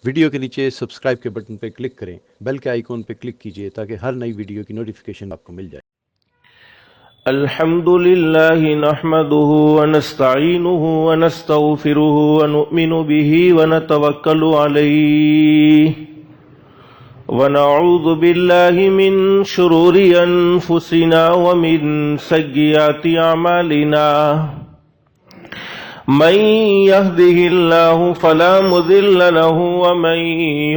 Video کے نیچے subscribe کے بٹن پہ کلک کریں، بیل کے آئیکن پہ کلک کیجئے تاکہ ہر نئی ویڈیو کی نوٹیفیکیشن آپ کو مل جائے۔ الحمد لله نحمده ونستعينه ونستغفره ونؤمن به ونتوكل عليه ونعوذ بالله من شرور أنفسنا ومن سيئات أعمالنا من يهده الله فلا مضل له ومن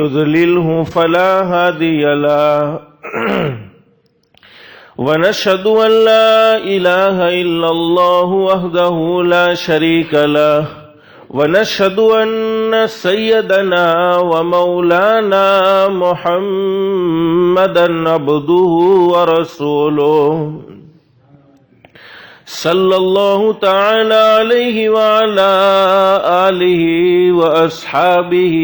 يضلله فلا هادي له ونشهد أن لا إله إلا الله وحده لا شريك له ونشهد أن سيدنا ومولانا محمدا عبده ورسوله صلى الله تعالى عليه وعلى آله وأصحابه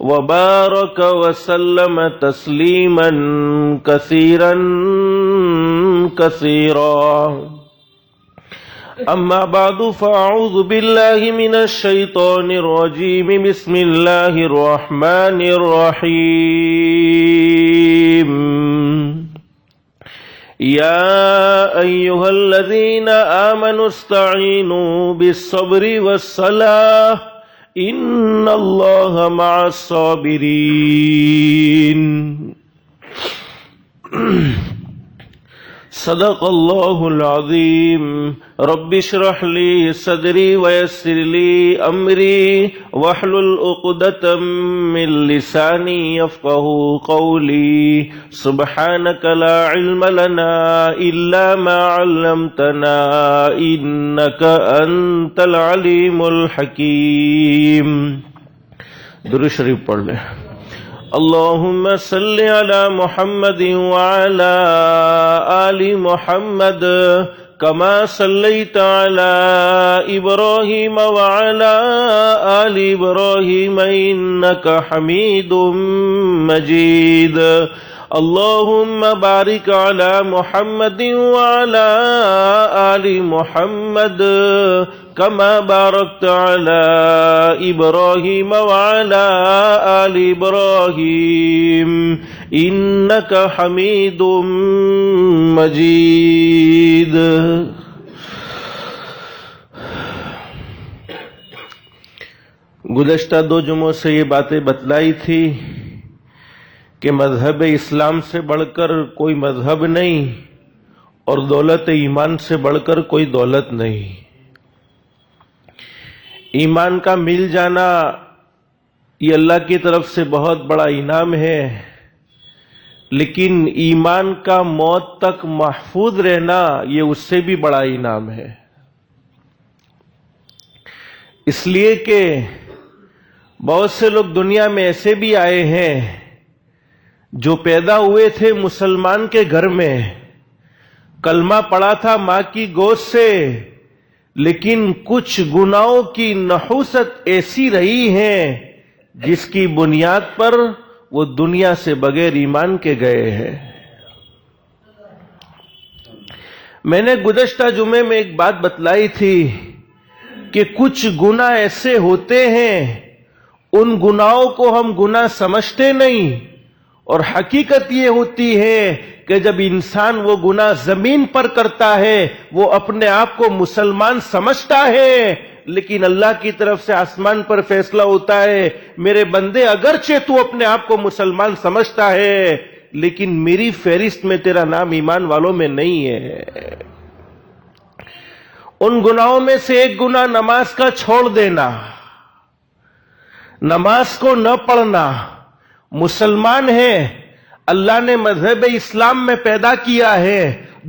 وبارك وسلم تسليما كثيرا أما بعد فأعوذ بالله من الشيطان الرجيم بسم الله الرحمن الرحيم يا أيها الذين آمنوا استعينوا بالصبر والصلاة إن الله مع الصابرين صدق الله العظيم رب اشرح لي صدري ويسر لي أمري واحلل عقدة من لساني يفقهوا قولي سبحانك لا علم لنا إلا ما علمتنا إنك أنت العليم الحكيم۔ درود شریف پڑھ لیں۔ اللهم صل على محمد وعلى آل محمد كما صليت على إبراهيم وعلى آل إبراهيم إنك حميد مجيد۔ اللهم بارك على محمد وعلى آل محمد كما باركت على إبراهيم وعلى آل إبراهيم إنك حميد مجيد۔ گزشتہ 2 جمعوں سے یہ باتیں بتلائی تھی کہ مذہب اسلام سے بڑھ کر کوئی مذہب نہیں اور دولت ایمان سے بڑھ کر کوئی دولت نہیں۔ ایمان کا مل جانا یہ اللہ کی طرف سے بہت بڑا انعام ہے، لیکن ایمان کا موت تک محفوظ رہنا یہ اس سے بھی بڑا انعام ہے۔ اس لیے کہ بہت سے لوگ دنیا میں ایسے بھی آئے ہیں جو پیدا ہوئے تھے مسلمان کے گھر میں، کلمہ پڑھا تھا ماں کی گود سے، لیکن کچھ گناہوں کی نحوست ایسی رہی ہے جس کی بنیاد پر وہ دنیا سے بغیر ایمان کے گئے ہیں۔ میں نے گزشتہ جمعے میں ایک بات بتلائی تھی کہ کچھ گناہ ایسے ہوتے ہیں، ان گناہوں کو ہم گناہ سمجھتے نہیں، اور حقیقت یہ ہوتی ہے کہ جب انسان وہ گناہ زمین پر کرتا ہے وہ اپنے آپ کو مسلمان سمجھتا ہے، لیکن اللہ کی طرف سے آسمان پر فیصلہ ہوتا ہے، میرے بندے اگرچہ تو اپنے آپ کو مسلمان سمجھتا ہے لیکن میری فہرست میں تیرا نام ایمان والوں میں نہیں ہے۔ ان گناہوں میں سے ایک گناہ نماز کا چھوڑ دینا، نماز کو نہ پڑھنا۔ مسلمان ہے، اللہ نے مذہب اسلام میں پیدا کیا ہے،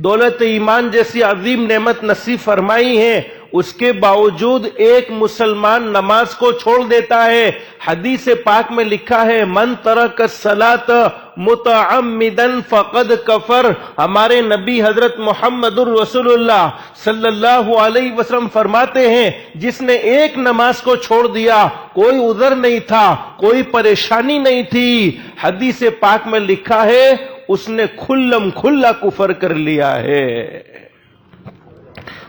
دولت ایمان جیسی عظیم نعمت نصیب فرمائی ہے، اس کے باوجود ایک مسلمان نماز کو چھوڑ دیتا ہے۔ حدیث پاک میں لکھا ہے من ترک الصلاۃ متعمدا فقد کفر۔ ہمارے نبی حضرت محمد الرسول اللہ صلی اللہ علیہ وسلم فرماتے ہیں جس نے ایک نماز کو چھوڑ دیا، کوئی عذر نہیں تھا، کوئی پریشانی نہیں تھی، حدیث پاک میں لکھا ہے اس نے کھلم کھلا کفر کر لیا ہے۔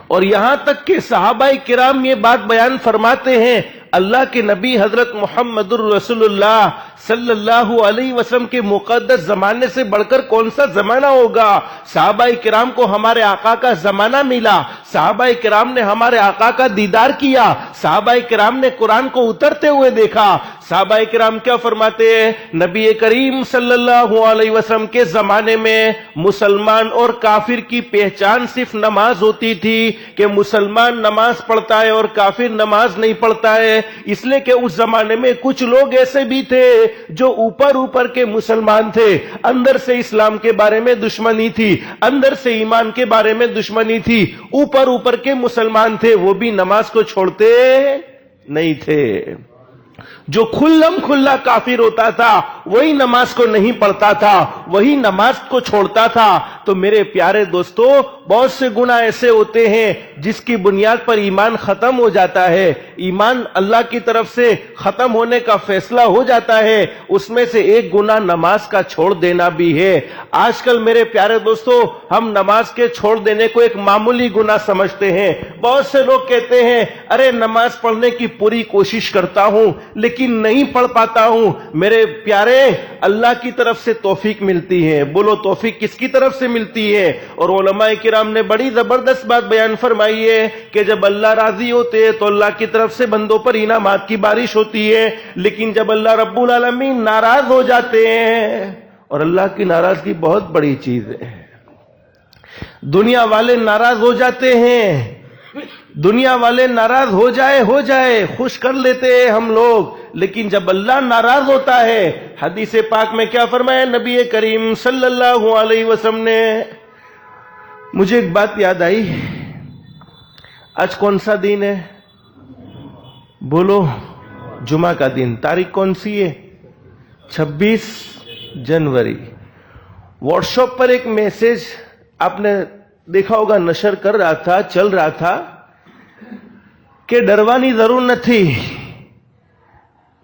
اور یہاں تک کہ صحابہ کرام یہ بات بیان فرماتے ہیں، اللہ کے نبی حضرت محمد الرسول اللہ صلی اللہ علیہ وسلم کے مقدس زمانے سے بڑھ کر کون سا زمانہ ہوگا؟ صحابہ کرام کو ہمارے آقا کا زمانہ ملا، صحابہ کرام نے ہمارے آقا کا دیدار کیا، صحابہ کرام نے قرآن کو اترتے ہوئے دیکھا۔ صحابہ کرام کیا فرماتے ہیں؟ نبی کریم صلی اللہ علیہ وسلم کے زمانے میں مسلمان اور کافر کی پہچان صرف نماز ہوتی تھی کہ مسلمان نماز پڑھتا ہے اور کافر نماز نہیں پڑھتا ہے، اس لیے کہ اس زمانے میں کچھ لوگ ایسے بھی تھے جو اوپر کے مسلمان تھے، اندر سے اسلام کے بارے میں دشمنی تھی، اندر سے ایمان کے بارے میں دشمنی تھی، اوپر کے مسلمان تھے، وہ بھی نماز کو چھوڑتے نہیں تھے۔ جو کھلا کافر ہوتا تھا وہی نماز کو نہیں پڑھتا تھا، وہی نماز کو چھوڑتا تھا۔ تو میرے پیارے دوستو، بہت سے گناہ ایسے ہوتے ہیں جس کی بنیاد پر ایمان ختم ہو جاتا ہے، ایمان اللہ کی طرف سے ختم ہونے کا فیصلہ ہو جاتا ہے، اس میں سے ایک گناہ نماز کا چھوڑ دینا بھی ہے۔ آج کل میرے پیارے دوستو، ہم نماز کے چھوڑ دینے کو ایک معمولی گناہ سمجھتے ہیں۔ بہت سے لوگ کہتے ہیں ارے نماز پڑھنے کی پوری کوشش کرتا ہوں لیکن نہیں پڑھ پاتا ہوں۔ میرے پیارے، اللہ کی طرف سے توفیق ملتی ہے۔ بولو توفیق کس کی طرف سے ملتی ہے؟ اور علماء کرام نے بڑی زبردست بات بیان فرمائی ہے کہ جب اللہ راضی ہوتے ہیں تو اللہ کی طرف سے بندوں پر انعامات کی بارش ہوتی ہے، لیکن جب اللہ رب العالمین ناراض ہو جاتے ہیں، اور اللہ کی ناراضگی بہت بڑی چیز ہے۔ دنیا والے ناراض ہو جاتے ہیں، دنیا والے ناراض ہو جائے خوش کر لیتے ہیں ہم لوگ، لیکن جب اللہ ناراض ہوتا ہے، حدیث پاک میں کیا فرمایا نبی کریم صلی اللہ علیہ وسلم نے؟ مجھے ایک بات یاد آئی، آج کون سا دن ہے؟ بولو، جمعہ کا دن۔ تاریخ کون سی ہے؟ 26 جنوری۔ واٹس ایپ پر ایک میسج آپ نے دیکھا ہوگا، نشر کر رہا تھا، چل رہا تھا કે ડરવાની જરૂર નથી,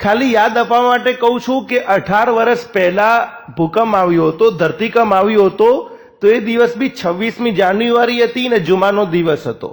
ખાલી યાદ અપાવવા માટે કહું છું કે 18 વર્ષ પહેલા ભૂકંપ આવ્યો હતો, ધરતીકંપ આવ્યો હતો, તો એ દિવસ બી 26મી જાન્યુઆરી હતી ને જુમાનો દિવસ હતો।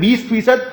20%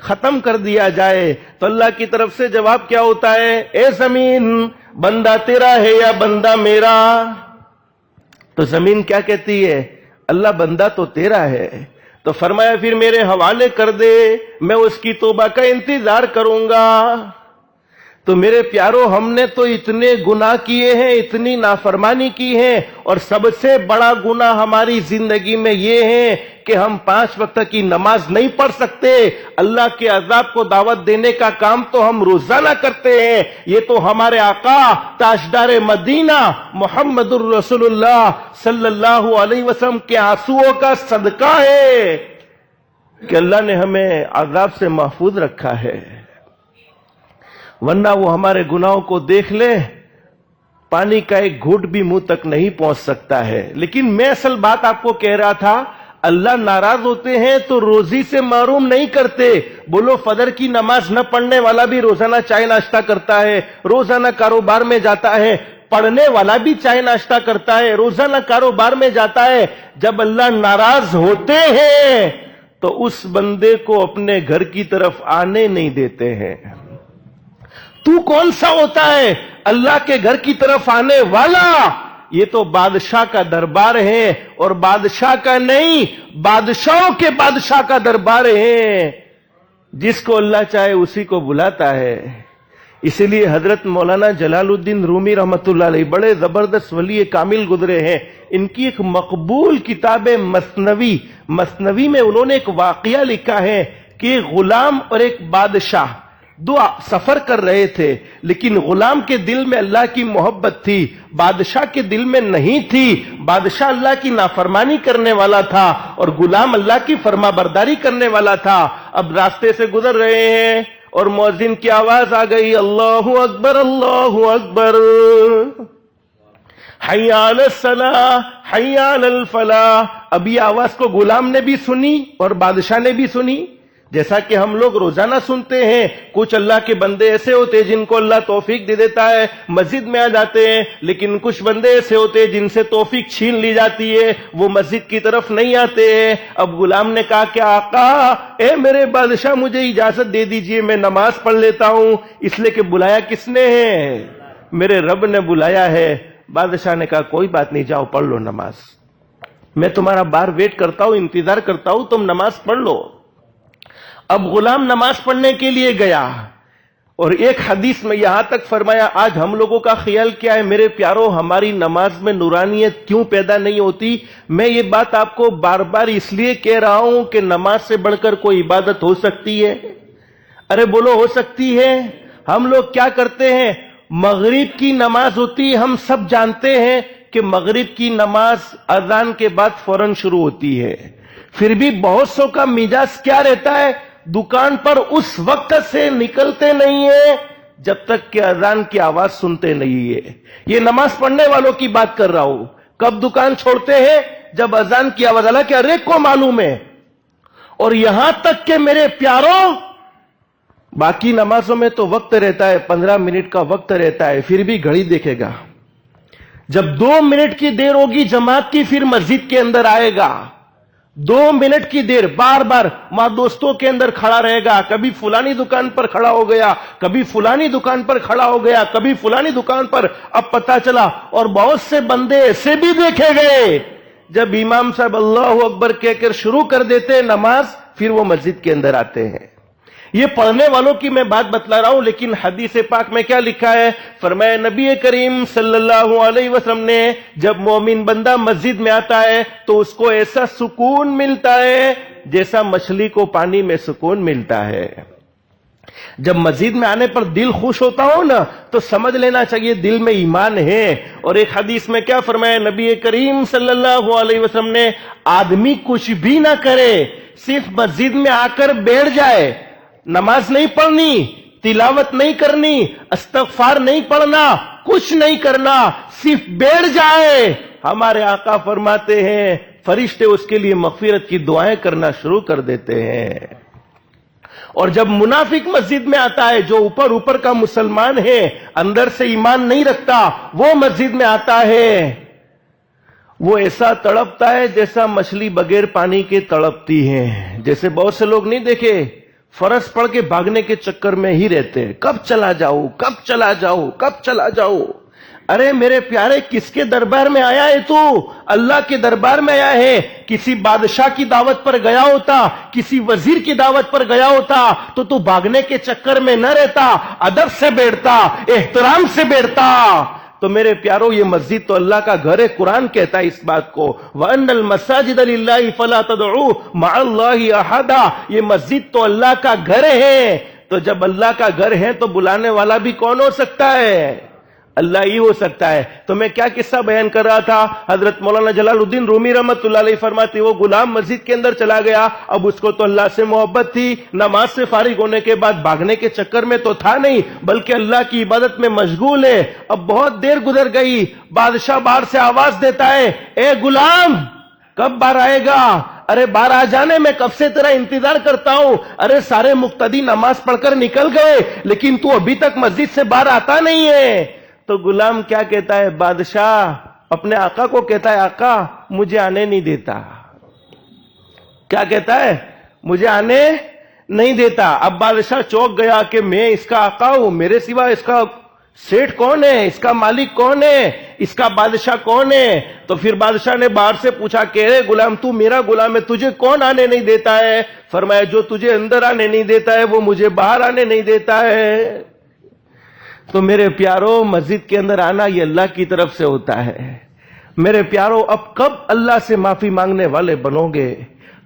ختم کر دیا جائے تو اللہ کی طرف سے جواب کیا ہوتا ہے؟ اے زمین بندہ تیرا ہے یا بندہ میرا؟ تو زمین کیا کہتی ہے؟ اللہ بندہ تو تیرا ہے۔ تو فرمایا پھر میرے حوالے کر دے، میں اس کی توبہ کا انتظار کروں گا۔ تو میرے پیارو، ہم نے تو اتنے گناہ کیے ہیں، اتنی نافرمانی کی ہے، اور سب سے بڑا گناہ ہماری زندگی میں یہ ہے کہ ہم 5 وقت کی نماز نہیں پڑھ سکتے۔ اللہ کے عذاب کو دعوت دینے کا کام تو ہم روزانہ کرتے ہیں۔ یہ تو ہمارے آقا تاجدار مدینہ محمد الرسول اللہ صلی اللہ علیہ وسلم کے آنسوؤں کا صدقہ ہے کہ اللہ نے ہمیں عذاب سے محفوظ رکھا ہے، ورنہ وہ ہمارے گناہوں کو دیکھ لے پانی کا ایک گھونٹ بھی منہ تک نہیں پہنچ سکتا ہے۔ لیکن میں اصل بات آپ کو کہہ رہا تھا، اللہ ناراض ہوتے ہیں تو روزی سے محروم نہیں کرتے۔ بولو فجر کی نماز نہ پڑھنے والا بھی روزانہ چائے ناشتہ کرتا ہے، روزانہ کاروبار میں جاتا ہے، پڑھنے والا بھی چائے ناشتہ کرتا ہے، روزانہ کاروبار میں جاتا ہے۔ جب اللہ ناراض ہوتے ہیں تو اس بندے کو اپنے گھر کی طرف آنے نہیں دیتے ہیں۔ تو کون سا ہوتا ہے اللہ کے گھر کی طرف آنے والا؟ یہ تو بادشاہ کا دربار ہے، اور بادشاہ کا نہیں، بادشاہوں کے بادشاہ کا دربار ہے۔ جس کو اللہ چاہے اسی کو بلاتا ہے۔ اسی لیے حضرت مولانا جلال الدین رومی رحمت اللہ علیہ بڑے زبردست ولی کامل گزرے ہیں۔ ان کی ایک مقبول کتاب مثنوی میں انہوں نے ایک واقعہ لکھا ہے کہ ایک غلام اور ایک بادشاہ دو سفر کر رہے تھے، لیکن غلام کے دل میں اللہ کی محبت تھی، بادشاہ کے دل میں نہیں تھی۔ بادشاہ اللہ کی نافرمانی کرنے والا تھا اور غلام اللہ کی فرما برداری کرنے والا تھا۔ اب راستے سے گزر رہے ہیں اور مؤذن کی آواز آ گئی، اللہ اکبر اللہ اکبر، حی علی الصلاۃ حی علی الفلاح۔ اب یہ آواز کو غلام نے بھی سنی اور بادشاہ نے بھی سنی، جیسا کہ ہم لوگ روزانہ سنتے ہیں۔ کچھ اللہ کے بندے ایسے ہوتے ہیں جن کو اللہ توفیق دے دیتا ہے، مسجد میں آ جاتے ہیں، لیکن کچھ بندے ایسے ہوتے ہیں جن سے توفیق چھین لی جاتی ہے، وہ مسجد کی طرف نہیں آتے ہیں۔ اب غلام نے کہا کہ آقا، اے میرے بادشاہ، مجھے اجازت دے دیجئے، میں نماز پڑھ لیتا ہوں۔ اس لیے کہ بلایا کس نے ہے؟ میرے رب نے بلایا ہے۔ بادشاہ نے کہا کوئی بات نہیں، جاؤ پڑھ لو نماز، میں تمہارا باہر ویٹ کرتا ہوں، انتظار کرتا ہوں، تم نماز پڑھ لو۔ اب غلام نماز پڑھنے کے لیے گیا، اور ایک حدیث میں یہاں تک فرمایا، آج ہم لوگوں کا خیال کیا ہے میرے پیاروں، ہماری نماز میں نورانیت کیوں پیدا نہیں ہوتی؟ میں یہ بات آپ کو بار بار اس لیے کہہ رہا ہوں کہ نماز سے بڑھ کر کوئی عبادت ہو سکتی ہے؟ ارے بولو، ہو سکتی ہے۔ ہم لوگ کیا کرتے ہیں؟ مغرب کی نماز ہوتی، ہم سب جانتے ہیں کہ مغرب کی نماز اذان کے بعد فوراً شروع ہوتی ہے، پھر بھی بہت سو کا مزاج کیا رہتا ہے؟ دکان پر اس وقت سے نکلتے نہیں ہیں جب تک کہ اذان کی آواز سنتے نہیں ہے۔ یہ نماز پڑھنے والوں کی بات کر رہا ہوں۔ کب دکان چھوڑتے ہیں؟ جب اذان کی آواز، اللہ کہ ارے کو معلوم ہے۔ اور یہاں تک کہ میرے پیاروں، باقی نمازوں میں تو وقت رہتا ہے، 15 منٹ کا وقت رہتا ہے، پھر بھی گھڑی دیکھے گا۔ جب 2 منٹ کی دیر ہوگی جماعت کی، پھر مسجد کے اندر آئے گا۔ 2 منٹ کی دیر بار بار ماں دوستوں کے اندر کھڑا رہے گا، کبھی فلانی دکان پر کھڑا ہو گیا، کبھی فلانی دکان پر کھڑا ہو گیا، کبھی فلانی دکان پر۔ اب پتا چلا، اور بہت سے بندے ایسے بھی دیکھے گئے، جب امام صاحب اللہ اکبر کہہ کر شروع کر دیتے ہیں نماز، پھر وہ مسجد کے اندر آتے ہیں۔ یہ پڑھنے والوں کی میں بات بتلا رہا ہوں، لیکن حدیث پاک میں کیا لکھا ہے؟ فرمایا نبی کریم صلی اللہ علیہ وسلم نے، جب مومن بندہ مسجد میں آتا ہے تو اس کو ایسا سکون ملتا ہے جیسا مچھلی کو پانی میں سکون ملتا ہے۔ جب مسجد میں آنے پر دل خوش ہوتا ہو نا، تو سمجھ لینا چاہیے دل میں ایمان ہے۔ اور ایک حدیث میں کیا فرمایا نبی کریم صلی اللہ علیہ وسلم نے؟ آدمی کچھ بھی نہ کرے، صرف مسجد میں آ کر بیٹھ جائے، نماز نہیں پڑھنی، تلاوت نہیں کرنی، استغفار نہیں پڑھنا، کچھ نہیں کرنا، صرف بیٹھ جائے، ہمارے آقا فرماتے ہیں فرشتے اس کے لیے مغفرت کی دعائیں کرنا شروع کر دیتے ہیں۔ اور جب منافق مسجد میں آتا ہے، جو اوپر کا مسلمان ہے، اندر سے ایمان نہیں رکھتا، وہ مسجد میں آتا ہے، وہ ایسا تڑپتا ہے جیسا مچھلی بغیر پانی کے تڑپتی ہے۔ جیسے بہت سے لوگ نہیں دیکھے، فرض پڑھ کے بھاگنے کے چکر میں ہی رہتے ہیں. کب چلا جاؤں, کب چلا جاؤں, کب چلا جاؤں. ارے میرے پیارے, کس کے دربار میں آیا ہے تو؟ اللہ کے دربار میں آیا ہے. کسی بادشاہ کی دعوت پر گیا ہوتا, کسی وزیر کی دعوت پر گیا ہوتا تو بھاگنے کے چکر میں نہ رہتا, ادب سے بیٹھتا, احترام سے بیٹھتا. تو میرے پیارو, یہ مسجد تو اللہ کا گھر ہے. قرآن کہتا ہے اس بات کو, وَأَنَّ الْمَسَاجِدَ لِلَّهِ فَلَا تَدْعُوا مَعَ اللَّهِ أَحَدًا. یہ مسجد تو اللہ کا گھر ہے. تو جب اللہ کا گھر ہے تو بلانے والا بھی کون ہو سکتا ہے؟ اللہ ہی ہو سکتا ہے. تو میں کیا قصہ بیان کر رہا تھا, حضرت مولانا جلال الدین رومی رحمت اللہ علیہ فرماتے, وہ غلام مسجد کے اندر چلا گیا. اب اس کو تو اللہ سے محبت تھی, نماز سے فارغ ہونے کے بعد بھاگنے کے چکر میں تو تھا نہیں, بلکہ اللہ کی عبادت میں مشغول ہے. اب بہت دیر گزر گئی, بادشاہ باہر سے آواز دیتا ہے, اے غلام کب باہر آئے گا؟ ارے باہر آ جانے, میں کب سے تیرا انتظار کرتا ہوں. ارے سارے مقتدی نماز پڑھ کر نکل گئے, لیکن تو ابھی تک مسجد سے باہر آتا نہیں ہے. تو غلام کیا کہتا ہے, بادشاہ اپنے آقا کو کہتا ہے, آقا مجھے آنے نہیں دیتا. کیا کہتا ہے, مجھے آنے نہیں دیتا. اب بادشاہ چوک گیا کہ میں اس کا آقا ہوں, میرے سوا اس کا سیٹھ کون ہے, اس کا مالک کون ہے, اس کا بادشاہ کون ہے. تو پھر بادشاہ نے باہر سے پوچھا کہ اے غلام, تو میرا غلام ہے, تجھے کون آنے نہیں دیتا ہے؟ فرمایا, جو تجھے اندر آنے نہیں دیتا ہے وہ مجھے باہر آنے نہیں دیتا ہے. تو میرے پیارو, مسجد کے اندر آنا یہ اللہ کی طرف سے ہوتا ہے. میرے پیارو, اب کب اللہ سے معافی مانگنے والے بنو گے؟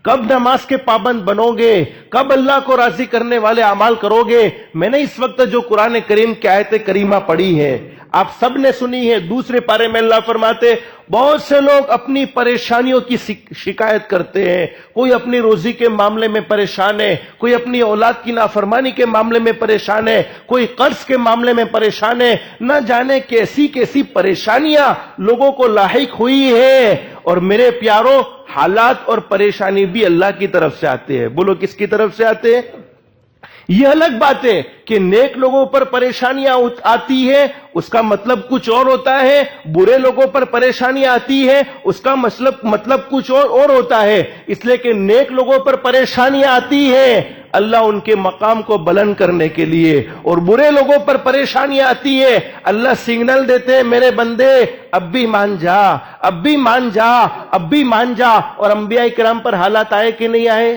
کب نماز کے پابند بنو گے؟ کب اللہ کو راضی کرنے والے اعمال کرو گے؟ میں نے اس وقت جو قرآن کریم کی آیت کریمہ پڑھی ہے آپ سب نے سنی ہے. دوسرے پارے میں اللہ فرماتے, بہت سے لوگ اپنی پریشانیوں کی شکایت کرتے ہیں. کوئی اپنی روزی کے معاملے میں پریشان ہے, کوئی اپنی اولاد کی نافرمانی کے معاملے میں پریشان ہے, کوئی قرض کے معاملے میں پریشان ہے. نہ جانے کیسی کیسی پریشانیاں لوگوں کو لاحق ہوئی ہے. اور میرے پیارو, حالات اور پریشانی بھی اللہ کی طرف سے آتے ہیں. بولو کس کی طرف سے آتے ہیں؟ یہ الگ بات ہے کہ نیک لوگوں پر پریشانیاں آتی ہے, اس کا مطلب کچھ اور ہوتا ہے. برے لوگوں پر پریشانیاں آتی ہے, اس کا مطلب کچھ اور ہوتا ہے. اس لیے کہ نیک لوگوں پر پریشانیاں آتی ہے اللہ ان کے مقام کو بلند کرنے کے لیے, اور برے لوگوں پر پریشانیاں آتی ہے اللہ سگنل دیتے ہیں, میرے بندے اب بھی مان جا, اب بھی مان جا, اب بھی مان جا. اور انبیاء کرام پر حالات آئے کہ نہیں آئے؟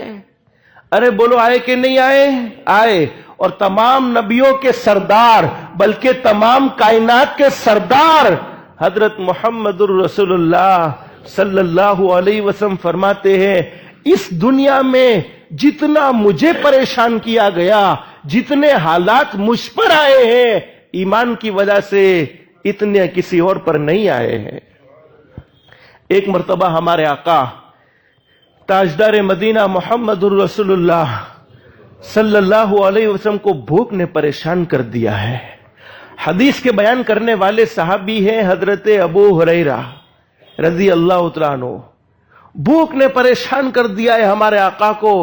ارے بولو, آئے کہ نہیں آئے؟ آئے. اور تمام نبیوں کے سردار, بلکہ تمام کائنات کے سردار حضرت محمد الرسول اللہ صلی اللہ علیہ وسلم فرماتے ہیں, اس دنیا میں جتنا مجھے پریشان کیا گیا, جتنے حالات مجھ پر آئے ہیں, ایمان کی وجہ سے اتنے کسی اور پر نہیں آئے ہیں. ایک مرتبہ ہمارے آقا تاجدار مدینہ محمد الرسول اللہ صلی اللہ علیہ وسلم کو بھوک نے پریشان کر دیا ہے. حدیث کے بیان کرنے والے صحابی ہیں حضرت ابو ہریرہ رضی اللہ تعالیٰ عنہ. بھوک نے پریشان کر دیا ہے ہمارے آقا کو,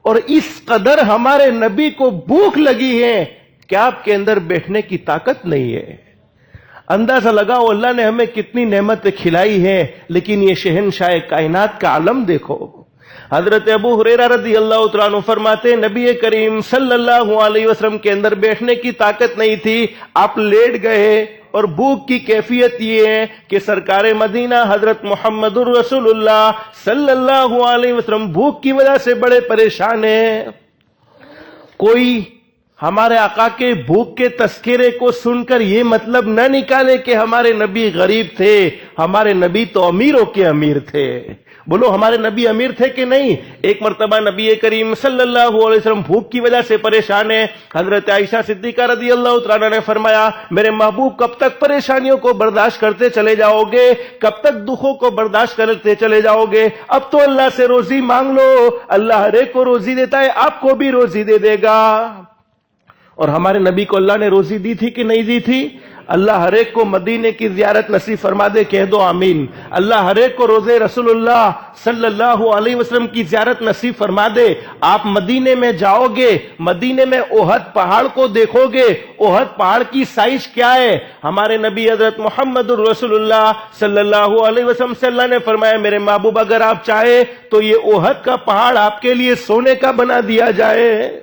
اور اس قدر ہمارے نبی کو بھوک لگی ہے کہ آپ کے اندر بیٹھنے کی طاقت نہیں ہے. اندازہ لگاؤ اللہ نے ہمیں کتنی نعمتیں کھلائی ہیں, لیکن یہ شہنشاہ کائنات کا عالم دیکھو. حضرت ابو ہریرہ رضی اللہ تعالیٰ عنہ فرماتے, نبی کریم صلی اللہ علیہ وسلم کے اندر بیٹھنے کی طاقت نہیں تھی, آپ لیٹ گئے. اور بھوک کی کیفیت یہ ہے کہ سرکار مدینہ حضرت محمد الرسول اللہ صلی اللہ علیہ وسلم بھوک کی وجہ سے بڑے پریشان ہیں. کوئی ہمارے آقا کے بھوک کے تذکرے کو سن کر یہ مطلب نہ نکالے کہ ہمارے نبی غریب تھے. ہمارے نبی تو امیروں کے امیر تھے. بولو ہمارے نبی امیر تھے کہ نہیں؟ ایک مرتبہ نبی کریم صلی اللہ علیہ وسلم بھوک کی وجہ سے پریشان ہیں. حضرت عائشہ صدیقہ رضی اللہ تعالیٰ نے فرمایا, میرے محبوب کب تک پریشانیوں کو برداشت کرتے چلے جاؤ گے, کب تک دکھوں کو برداشت کرتے چلے جاؤ گے؟ اب تو اللہ سے روزی مانگ لو, اللہ ہر ایک کو روزی دیتا ہے, آپ کو بھی روزی دے دے گا. اور ہمارے نبی کو اللہ نے روزی دی تھی کہ نہیں دی تھی؟ اللہ ہر ایک کو مدینے کی زیارت نصیب فرما دے, کہہ دو آمین. اللہ ہر ایک کو روزے رسول اللہ صلی اللہ علیہ وسلم کی زیارت نصیب فرما دے. آپ مدینے میں جاؤ گے, مدینے میں احد پہاڑ کو دیکھو گے. احد پہاڑ کی سائز کیا ہے؟ ہمارے نبی حضرت محمد الرسول اللہ صلی اللہ علیہ وسلم سے اللہ نے فرمایا, میرے محبوب اگر آپ چاہے تو یہ احد کا پہاڑ آپ کے لیے سونے کا بنا دیا جائے.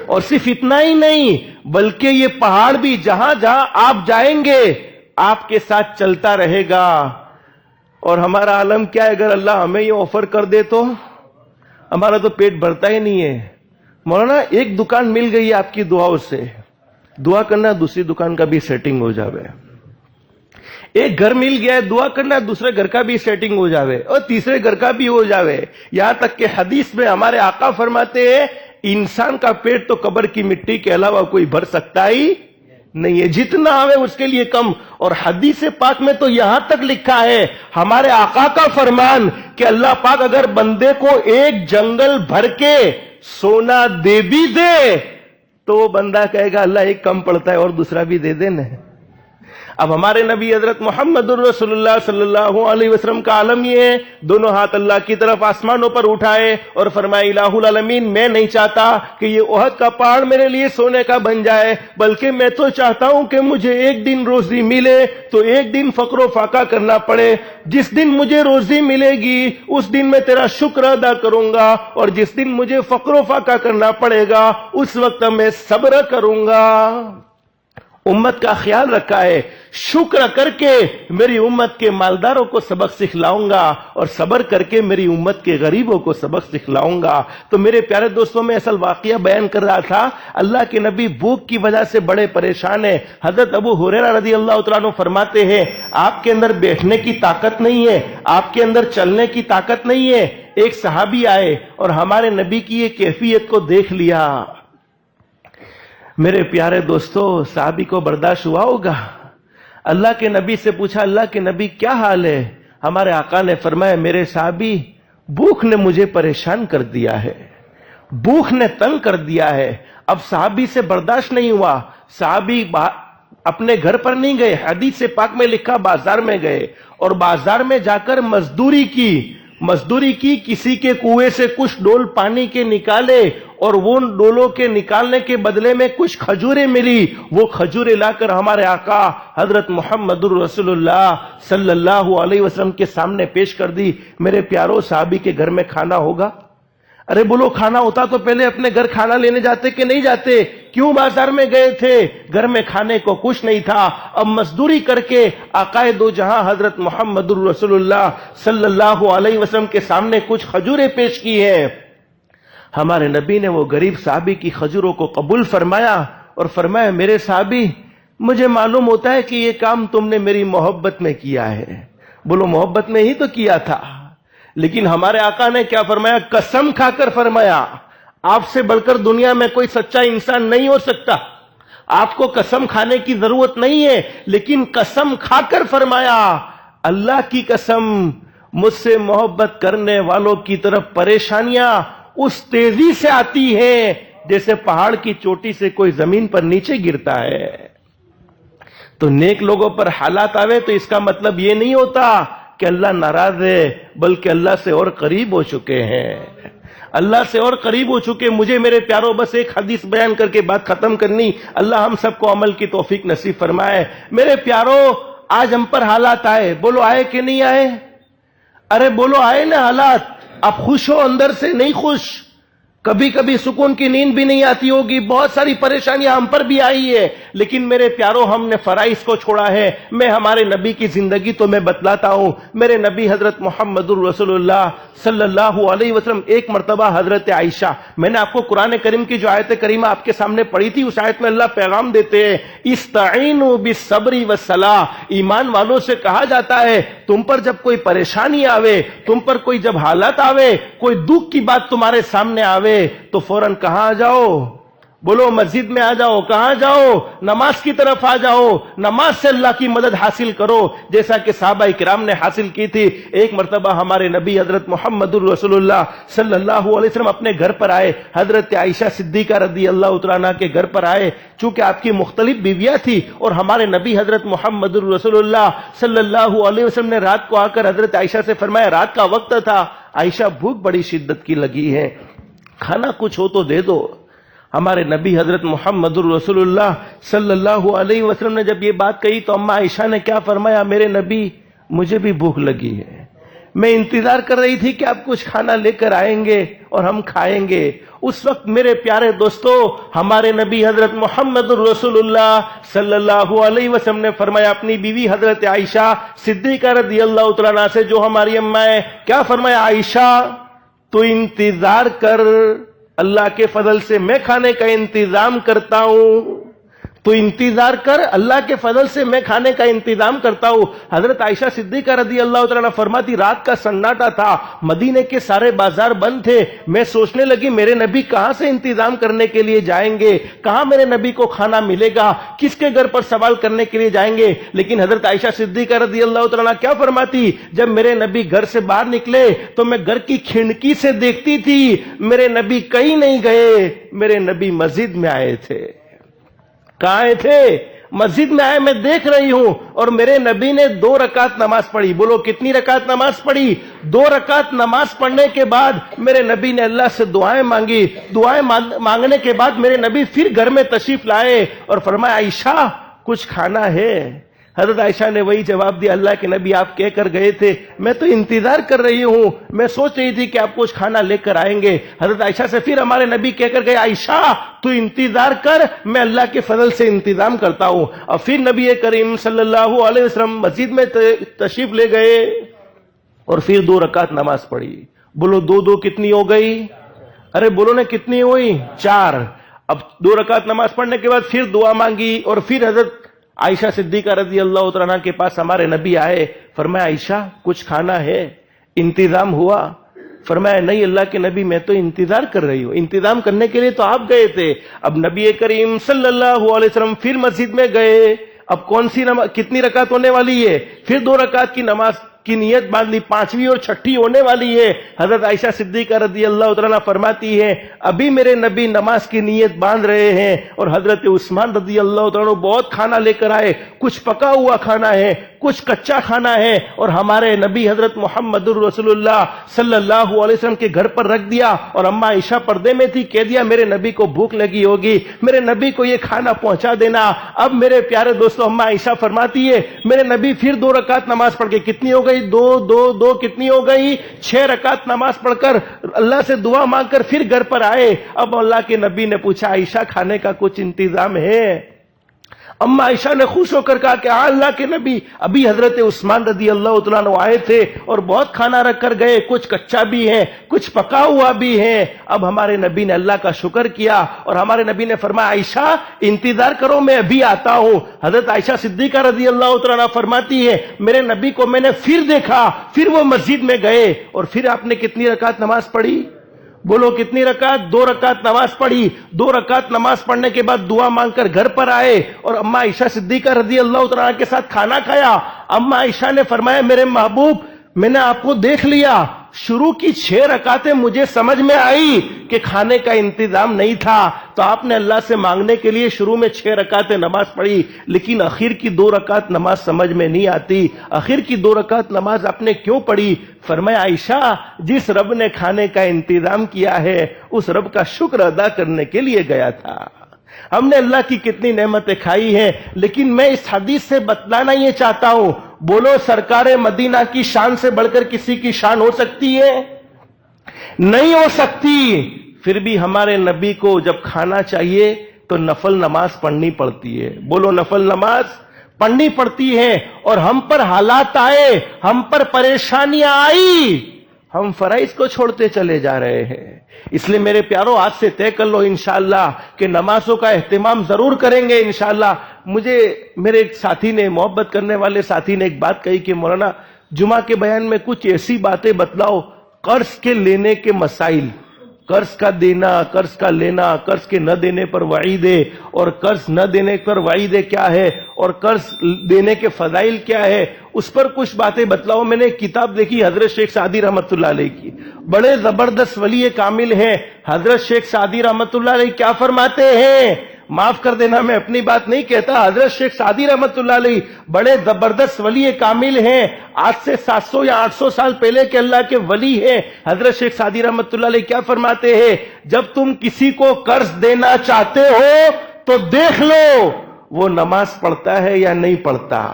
اور صرف اتنا ہی نہیں بلکہ یہ پہاڑ بھی جہاں جہاں آپ جائیں گے آپ کے ساتھ چلتا رہے گا. اور ہمارا عالم کیا ہے, اگر اللہ ہمیں یہ آفر کر دے تو ہمارا تو پیٹ بھرتا ہی نہیں ہے. مولانا ایک دکان مل گئی ہے آپ کی دعاؤں سے, دعا کرنا دوسری دکان کا بھی سیٹنگ ہو جاوے. ایک گھر مل گیا ہے, دعا کرنا دوسرے گھر کا بھی سیٹنگ ہو جاوے اور تیسرے گھر کا بھی ہو جاوے. یہاں تک کہ حدیث میں ہمارے آقا فرماتے ہیں انسان کا پیٹ تو قبر کی مٹی کے علاوہ کوئی بھر سکتا ہی نہیں ہے, جتنا آوے اس کے لیے کم. اور حدیث پاک میں تو یہاں تک لکھا ہے ہمارے آقا کا فرمان کہ اللہ پاک اگر بندے کو ایک جنگل بھر کے سونا دے بھی دے تو وہ بندہ کہے گا اللہ ایک کم پڑتا ہے اور دوسرا بھی دے دینا. اب ہمارے نبی حضرت محمد الرسول اللہ صلی اللہ علیہ وسلم کا عالم یہ ہے, دونوں ہاتھ اللہ کی طرف آسمانوں پر اٹھائے اور فرمائے الہ العالمین میں نہیں چاہتا کہ یہ احد کا پہاڑ میرے لیے سونے کا بن جائے, بلکہ میں تو چاہتا ہوں کہ مجھے ایک دن روزی ملے تو ایک دن فقر و فاقہ کرنا پڑے. جس دن مجھے روزی ملے گی اس دن میں تیرا شکر ادا کروں گا, اور جس دن مجھے فقر و فاقہ کرنا پڑے گا اس وقت میں صبر کروں گا. امت کا خیال رکھا ہے, شکر کر کے میری امت کے مالداروں کو سبق سکھلاؤں گا اور صبر کر کے میری امت کے غریبوں کو سبق سکھلاؤں گا. تو میرے پیارے دوستوں میں اصل واقعہ بیان کر رہا تھا, اللہ کے نبی بھوک کی وجہ سے بڑے پریشان ہیں. حضرت ابو ہریرہ رضی اللہ تعالیٰ عنہ فرماتے ہیں آپ کے اندر بیٹھنے کی طاقت نہیں ہے, آپ کے اندر چلنے کی طاقت نہیں ہے. ایک صحابی آئے اور ہمارے نبی کی یہ کیفیت کو دیکھ لیا. میرے پیارے دوستو صحابی کو برداشت ہوا ہوگا, اللہ کے نبی سے پوچھا اللہ کے نبی کیا حال ہے؟ ہمارے آقا نے فرمایا میرے صحابی بھوک نے مجھے پریشان کر دیا ہے, بھوک نے تنگ کر دیا ہے. اب صحابی سے برداشت نہیں ہوا, صحابی اپنے گھر پر نہیں گئے, حدیث پاک میں لکھا بازار میں گئے اور بازار میں جا کر مزدوری کی, کسی کے کنویں سے کچھ ڈول پانی کے نکالے اور وہ ڈولوں کے نکالنے کے بدلے میں کچھ کھجوریں ملی, وہ کھجوریں لا کر ہمارے آقا حضرت محمد الرسول اللہ صلی اللہ علیہ وسلم کے سامنے پیش کر دی. میرے پیاروں صحابی کے گھر میں کھانا ہوگا؟ ارے بولو کھانا ہوتا تو پہلے اپنے گھر کھانا لینے جاتے کہ نہیں جاتے؟ کیوں بازار میں گئے تھے؟ گھر میں کھانے کو کچھ نہیں تھا. اب مزدوری کر کے آقائے دو جہاں حضرت محمد الرسول اللہ صلی اللہ علیہ وسلم کے سامنے کچھ کھجوریں پیش کی ہیں. ہمارے نبی نے وہ غریب صحابی کی کھجوروں کو قبول فرمایا اور فرمایا میرے صحابی مجھے معلوم ہوتا ہے کہ یہ کام تم نے میری محبت میں کیا ہے. بولو محبت میں ہی تو کیا تھا. لیکن ہمارے آقا نے کیا فرمایا؟ قسم کھا کر فرمایا آپ سے بڑھ کر دنیا میں کوئی سچا انسان نہیں ہو سکتا, آپ کو قسم کھانے کی ضرورت نہیں ہے, لیکن قسم کھا کر فرمایا اللہ کی قسم مجھ سے محبت کرنے والوں کی طرف پریشانیاں اس تیزی سے آتی ہیں جیسے پہاڑ کی چوٹی سے کوئی زمین پر نیچے گرتا ہے. تو نیک لوگوں پر حالات آوے تو اس کا مطلب یہ نہیں ہوتا کہ اللہ ناراض ہے, بلکہ اللہ سے اور قریب ہو چکے ہیں, اللہ سے اور قریب ہو چکے. مجھے میرے پیاروں بس ایک حدیث بیان کر کے بات ختم کرنی, اللہ ہم سب کو عمل کی توفیق نصیب فرمائے. میرے پیاروں آج ہم پر حالات آئے, بولو آئے کہ نہیں آئے؟ ارے بولو آئے نا حالات. آپ خوش ہو اندر سے نہیں خوش؟ کبھی کبھی سکون کی نیند بھی نہیں آتی ہوگی, بہت ساری پریشانیاں ہم پر بھی آئی ہے, لیکن میرے پیاروں ہم نے فرائض کو چھوڑا ہے. میں ہمارے نبی کی زندگی تو میں بتلاتا ہوں. میرے نبی حضرت محمد الرسول اللہ صلی اللہ علیہ وسلم ایک مرتبہ حضرت عائشہ, میں نے آپ کو قرآن کریم کی جو آیت کریمہ آپ کے سامنے پڑھی تھی, اس آیت میں اللہ پیغام دیتے ہیں استعینوا بالصبر والصلاۃ. ایمان والوں سے کہا جاتا ہے تم پر جب کوئی پریشانی آوے, تم پر کوئی جب حالت آوے, کوئی دکھ کی بات تمہارے سامنے آوے تو فوراً کہاں آ جاؤ؟ بولو مسجد میں آ جاؤ. کہاں جاؤ؟ نماز کی طرف آ جاؤ, نماز سے اللہ کی مدد حاصل کرو, جیسا کہ صحابہ کرام نے حاصل کی تھی. ایک مرتبہ ہمارے نبی حضرت محمد الرسول اللہ صلی اللہ علیہ وسلم اپنے گھر پر آئے, حضرت عائشہ صدیقہ رضی اللہ تعالیٰ عنہا کے گھر پر آئے. چونکہ آپ کی مختلف بیویاں تھی اور ہمارے نبی حضرت محمد الرسول اللہ صلی اللہ علیہ وسلم نے رات کو آ کر حضرت عائشہ سے فرمایا, رات کا وقت تھا عائشہ بھوک بڑی شدت کی لگی ہے, کھانا کچھ ہو تو دے دو. ہمارے نبی حضرت محمد الرسول اللہ صلی اللہ علیہ وسلم نے جب یہ بات کہی تو اماں عائشہ نے کیا فرمایا, میرے نبی مجھے بھی بھوک لگی ہے, میں انتظار کر رہی تھی کہ آپ کچھ کھانا لے کر آئیں گے اور ہم کھائیں گے۔ اس وقت میرے پیارے دوستو ہمارے نبی حضرت محمد رسول اللہ صلی اللہ علیہ وسلم نے فرمایا اپنی بیوی حضرت عائشہ صدیقہ رضی اللہ تعالیٰ عنہا سے جو ہماری اماں ہے، کیا فرمایا؟ عائشہ تو انتظار کر، اللہ کے فضل سے میں کھانے کا انتظام کرتا ہوں، تو انتظار کر، اللہ کے فضل سے میں کھانے کا انتظام کرتا ہوں۔ حضرت عائشہ صدیقہ رضی اللہ تعالیٰ عنہ فرماتی رات کا سناٹا تھا، مدینے کے سارے بازار بند تھے، میں سوچنے لگی میرے نبی کہاں سے انتظام کرنے کے لیے جائیں گے، کہاں میرے نبی کو کھانا ملے گا، کس کے گھر پر سوال کرنے کے لیے جائیں گے؟ لیکن حضرت عائشہ صدیقہ رضی اللہ تعالیٰ عنہ کیا فرماتی؟ جب میرے نبی گھر سے باہر نکلے تو میں گھر کی کھڑکی سے دیکھتی تھی، میرے نبی کہیں نہیں گئے، میرے نبی مسجد میں آئے تھے۔ کہاں آئے تھے؟ مسجد میں آئے، میں دیکھ رہی ہوں، اور میرے نبی نے 2 رکعت نماز پڑھی۔ بولو کتنی رکعت نماز پڑھی؟ 2 رکعت نماز پڑھنے کے بعد میرے نبی نے اللہ سے دعائیں مانگی۔ دعائیں مانگنے کے بعد میرے نبی پھر گھر میں تشریف لائے اور فرمایا عائشہ کچھ کھانا ہے؟ حضرت عائشہ نے وہی جواب دیا، اللہ کے نبی آپ کہہ کر گئے تھے، میں تو انتظار کر رہی ہوں، میں سوچ رہی تھی کہ آپ کچھ کھانا لے کر آئیں گے۔ حضرت عائشہ سے پھر ہمارے نبی کہہ کر گئے عائشہ تو انتظار کر، میں اللہ کے فضل سے انتظام کرتا ہوں۔ اور پھر نبی کریم صلی اللہ علیہ وسلم مسجد میں تشریف لے گئے اور پھر 2 رکعت نماز پڑھی۔ بولو 2 کتنی ہو گئی؟ ارے بولو نا کتنی ہوئی؟ 4۔ اب 2 رکعت نماز پڑھنے کے بعد پھر دعا مانگی اور پھر حضرت عائشہ صدیقہ رضی اللہ تعالیٰ عنہ کے پاس ہمارے نبی آئے، فرمایا عائشہ کچھ کھانا ہے؟ انتظام ہوا؟ فرمایا نہیں اللہ کے نبی میں تو انتظار کر رہی ہوں، انتظام کرنے کے لیے تو آپ گئے تھے۔ اب نبی کریم صلی اللہ علیہ وسلم پھر مسجد میں گئے، اب کون سی نماز کتنی رکعت ہونے والی ہے؟ پھر 2 رکعت کی نماز کی نیت باندھ لی، 5ویں اور 6ٹھی ہونے والی ہے۔ حضرت عائشہ صدیقہ رضی اللہ تعالیٰ فرماتی ہے ابھی میرے نبی نماز کی نیت باندھ رہے ہیں اور حضرت عثمان رضی اللہ تعالیٰ بہت کھانا لے کر آئے، کچھ پکا ہوا کھانا ہے، کچھ کچا کھانا ہے، اور ہمارے نبی حضرت محمد رسول اللہ صلی اللہ علیہ وسلم کے گھر پر رکھ دیا، اور اماں عائشہ پردے میں تھی، کہہ دیا میرے نبی کو بھوک لگی ہوگی، میرے نبی کو یہ کھانا پہنچا دینا۔ اب میرے پیارے دوستو اماں عائشہ فرماتی ہے میرے نبی پھر 2 رکعت نماز پڑھ کے کتنی ہو گئی؟ 2 کتنی ہو گئی؟ 6 رکعت نماز پڑھ کر اللہ سے دعا مانگ کر پھر گھر پر آئے۔ اب اللہ کے نبی نے پوچھا عائشہ کھانے کا کچھ انتظام ہے؟ اما عائشہ نے خوش ہو کر کہا کہ ہاں اللہ کے نبی، ابھی حضرت عثمان رضی اللہ تعالیٰ عنہ آئے تھے اور بہت کھانا رکھ کر گئے، کچھ کچا بھی ہے کچھ پکا ہوا بھی ہے۔ اب ہمارے نبی نے اللہ کا شکر کیا اور ہمارے نبی نے فرمایا عائشہ انتظار کرو میں ابھی آتا ہوں۔ حضرت عائشہ صدیقہ رضی اللہ تعالیٰ عنہ فرماتی ہے میرے نبی کو میں نے پھر دیکھا، پھر وہ مسجد میں گئے اور پھر آپ نے کتنی رکعت نماز پڑھی؟ بولو کتنی رکعت؟ 2 رکعت نماز پڑھی۔ 2 رکعت نماز پڑھنے کے بعد دعا مانگ کر گھر پر آئے اور اماں عائشہ صدیقہ رضی اللہ تعالیٰ کے ساتھ کھانا کھایا۔ اماں عائشہ نے فرمایا میرے محبوب میں نے آپ کو دیکھ لیا، شروع کی 6 رکعتیں مجھے سمجھ میں آئی کہ کھانے کا انتظام نہیں تھا، تو آپ نے اللہ سے مانگنے کے لیے شروع میں 6 رکعتیں نماز پڑھی، لیکن آخر کی 2 رکعت نماز سمجھ میں نہیں آتی، آخر کی 2 رکعت نماز آپ نے کیوں پڑھی؟ فرمایا عائشہ جس رب نے کھانے کا انتظام کیا ہے اس رب کا شکر ادا کرنے کے لیے گیا تھا۔ ہم نے اللہ کی کتنی نعمتیں کھائی ہیں، لیکن میں اس حدیث سے بتلانا یہ چاہتا ہوں، بولو سرکار مدینہ کی شان سے بڑھ کر کسی کی شان ہو سکتی ہے؟ نہیں ہو سکتی۔ پھر بھی ہمارے نبی کو جب کھانا چاہیے تو نفل نماز پڑھنی پڑتی ہے۔ بولو نفل نماز پڑھنی پڑتی ہے، اور ہم پر حالات آئے، ہم پر پریشانیاں آئی، ہم فرائض کو چھوڑتے چلے جا رہے ہیں۔ اس لیے میرے پیاروں آج سے طے کر لو انشاءاللہ کہ نمازوں کا اہتمام ضرور کریں گے انشاءاللہ۔ مجھے میرے ایک ساتھی نے، محبت کرنے والے ساتھی نے ایک بات کہی کہ مولانا جمعہ کے بیان میں کچھ ایسی باتیں بتلاؤ، قرض کے لینے کے مسائل، قرض کا دینا، قرض کا لینا، قرض کے نہ دینے پر وعید ہے، اور قرض نہ دینے پر وعید کیا ہے، اور قرض دینے کے فضائل کیا ہے، اس پر کچھ باتیں بتلاؤ۔ میں نے ایک کتاب دیکھی حضرت شیخ سعدی رحمت اللہ علیہ کی، بڑے زبردست ولی کامل ہیں حضرت شیخ سعدی رحمت اللہ علیہ، کیا فرماتے ہیں؟ معاف کر دینا میں اپنی بات نہیں کہتا، حضرت شیخ سعدی رحمت اللہ علیہ بڑے زبردست ولی کامل ہیں، آج سے 700 یا 800 سال پہلے کے اللہ کے ولی ہیں۔ حضرت شیخ سعدی رحمت اللہ علیہ کیا فرماتے ہیں؟ جب تم کسی کو قرض دینا چاہتے ہو تو دیکھ لو وہ نماز پڑھتا ہے یا نہیں پڑھتا۔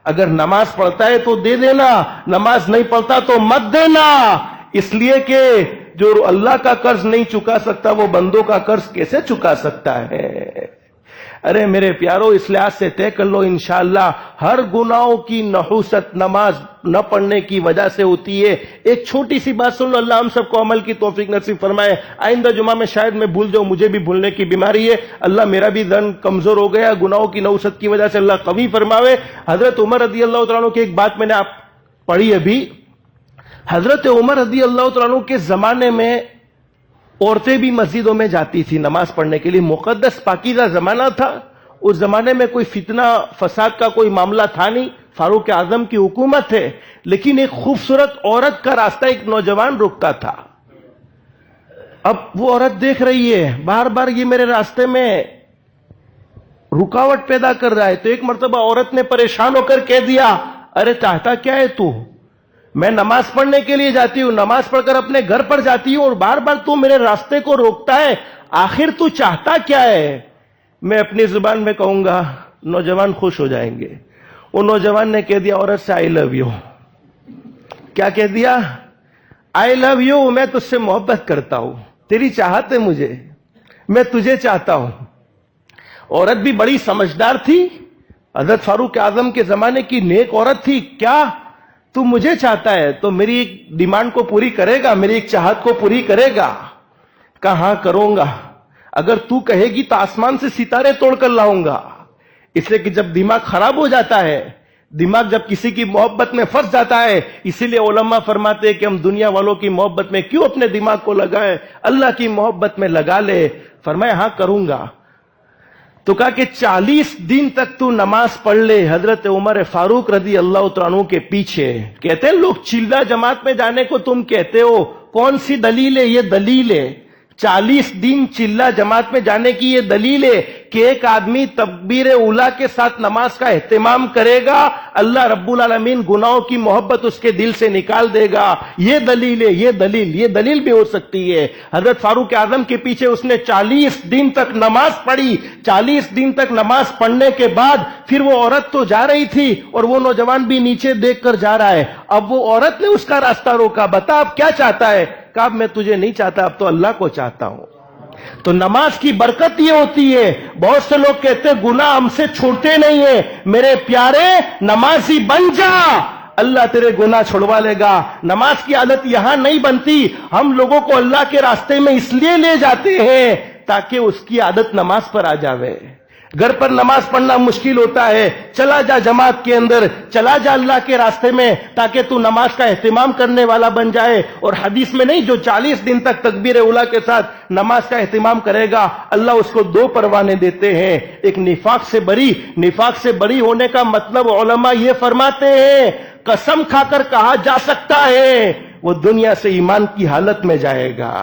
اگر نماز پڑھتا ہے تو دے دینا، نماز نہیں پڑھتا تو مت دینا، اس لیے کہ جو اللہ کا قرض نہیں چکا سکتا وہ بندوں کا قرض کیسے چکا سکتا ہے؟ ارے میرے پیارو، اس لحاظ سے طے کر لو انشاءاللہ ہر گناہوں کی نحوست نماز نہ پڑھنے کی وجہ سے ہوتی ہے۔ ایک چھوٹی سی بات سن لو، اللہ ہم سب کو عمل کی توفیق نصیب فرمائے۔ آئندہ جمعہ میں شاید میں بھول جاؤں، مجھے بھی بھولنے کی بیماری ہے، اللہ میرا بھی ذہن کمزور ہو گیا گناہوں کی نحوست کی وجہ سے، اللہ قوی فرماوے۔ حضرت عمر رضی اللہ تعالیٰ عنہ کی ایک بات میں نے آپ پڑھی ابھی، حضرت عمر رضی اللہ تعالیٰ عنہ کے زمانے میں عورتیں بھی مسجدوں میں جاتی تھی نماز پڑھنے کے لیے، مقدس پاکیزہ زمانہ تھا، اس زمانے میں کوئی فتنہ فساد کا کوئی معاملہ تھا نہیں، فاروق اعظم کی حکومت ہے، لیکن ایک خوبصورت عورت کا راستہ ایک نوجوان روکتا تھا۔ اب وہ عورت دیکھ رہی ہے بار بار یہ میرے راستے میں رکاوٹ پیدا کر رہا ہے، تو ایک مرتبہ عورت نے پریشان ہو کر کہہ دیا، ارے چاہتا کیا ہے تو؟ میں نماز پڑھنے کے لیے جاتی ہوں، نماز پڑھ کر اپنے گھر پر جاتی ہوں اور بار بار تو میرے راستے کو روکتا ہے، آخر تو چاہتا کیا ہے؟ میں اپنی زبان میں کہوں گا، نوجوان خوش ہو جائیں گے۔ وہ نوجوان نے کہہ دیا عورت سے، آئی لو یو۔ کیا کہہ دیا؟ آئی لو یو، میں تجھ سے محبت کرتا ہوں، تیری چاہت ہے مجھے، میں تجھے چاہتا ہوں۔ عورت بھی بڑی سمجھدار تھی، حضرت فاروق اعظم کے زمانے کی نیک عورت تھی۔ کیا تو مجھے چاہتا ہے تو میری ایک ڈیمانڈ کو پوری کرے گا، میری ایک چاہت کو پوری کرے گا؟ کہاں کروں گا، اگر تو کہے گی تو آسمان سے ستارے توڑ کر لاؤں گا۔ اس لیے کہ جب دماغ خراب ہو جاتا ہے، دماغ جب کسی کی محبت میں پھنس جاتا ہے، اسی لیے علماء فرماتے ہیں کہ ہم دنیا والوں کی محبت میں کیوں اپنے دماغ کو لگائیں، اللہ کی محبت میں لگا لے۔ فرمایا ہاں کروں گا۔ تو کہا کہ 40 دن تک تو نماز پڑھ لے۔ حضرت عمر فاروق رضی اللہ تعالیٰ عنہ کے پیچھے کہتے ہیں لوگ چلہ جماعت میں جانے کو تم کہتے ہو، کون سی دلیل ہے؟ یہ دلیل ہے 40 دن چلہ جماعت میں جانے کی، یہ دلیل ہے کہ ایک آدمی تکبیر اولیٰ کے ساتھ نماز کا اہتمام کرے گا، اللہ رب العالمین گناہوں کی محبت اس کے دل سے نکال دے گا۔ یہ دلیل ہے، یہ دلیل بھی ہو سکتی ہے۔ حضرت فاروق اعظم کے پیچھے اس نے 40 دن تک نماز پڑھی۔ 40 دن تک نماز پڑھنے کے بعد پھر وہ عورت تو جا رہی تھی اور وہ نوجوان بھی نیچے دیکھ کر جا رہا ہے۔ اب وہ عورت نے اس کا راستہ روکا، بتا اب کیا چاہتا ہے؟ کہا میں تجھے نہیں چاہتا، اب تو اللہ کو چاہتا ہوں۔ تو نماز کی برکت یہ ہوتی ہے، بہت سے لوگ کہتے ہیں گناہ ہم سے چھوٹتے نہیں ہیں۔ میرے پیارے نمازی بن جا، اللہ تیرے گناہ چھڑوا لے گا۔ نماز کی عادت یہاں نہیں بنتی، ہم لوگوں کو اللہ کے راستے میں اس لیے لے جاتے ہیں تاکہ اس کی عادت نماز پر آ جاوے۔ گھر پر نماز پڑھنا مشکل ہوتا ہے، چلا جا جماعت کے اندر، چلا جا اللہ کے راستے میں تاکہ تو نماز کا اہتمام کرنے والا بن جائے۔ اور حدیث میں نہیں، جو 40 دن تک تکبیر اولیٰ کے ساتھ نماز کا اہتمام کرے گا اللہ اس کو 2 پروانے دیتے ہیں، ایک نفاق سے بری ہونے کا مطلب علماء یہ فرماتے ہیں قسم کھا کر کہا جا سکتا ہے وہ دنیا سے ایمان کی حالت میں جائے گا،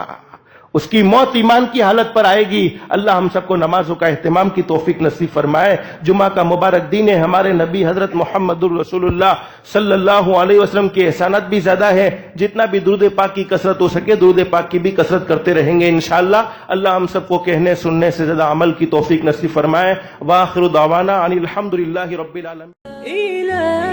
اس کی موت ایمان کی حالت پر آئے گی۔ اللہ ہم سب کو نمازوں کا اہتمام کی توفیق نصیب فرمائے۔ جمعہ کا مبارک دن ہے، ہمارے نبی حضرت محمد الرسول اللہ صلی اللہ علیہ وسلم کے احسانات بھی زیادہ ہے، جتنا بھی درود پاک کی کثرت ہو سکے درود پاک کی بھی کثرت کرتے رہیں گے انشاءاللہ۔ اللہ ہم سب کو کہنے سننے سے زیادہ عمل کی توفیق نصیب فرمائے۔ وآخر دعوانا ان الحمدللہ رب العالمین۔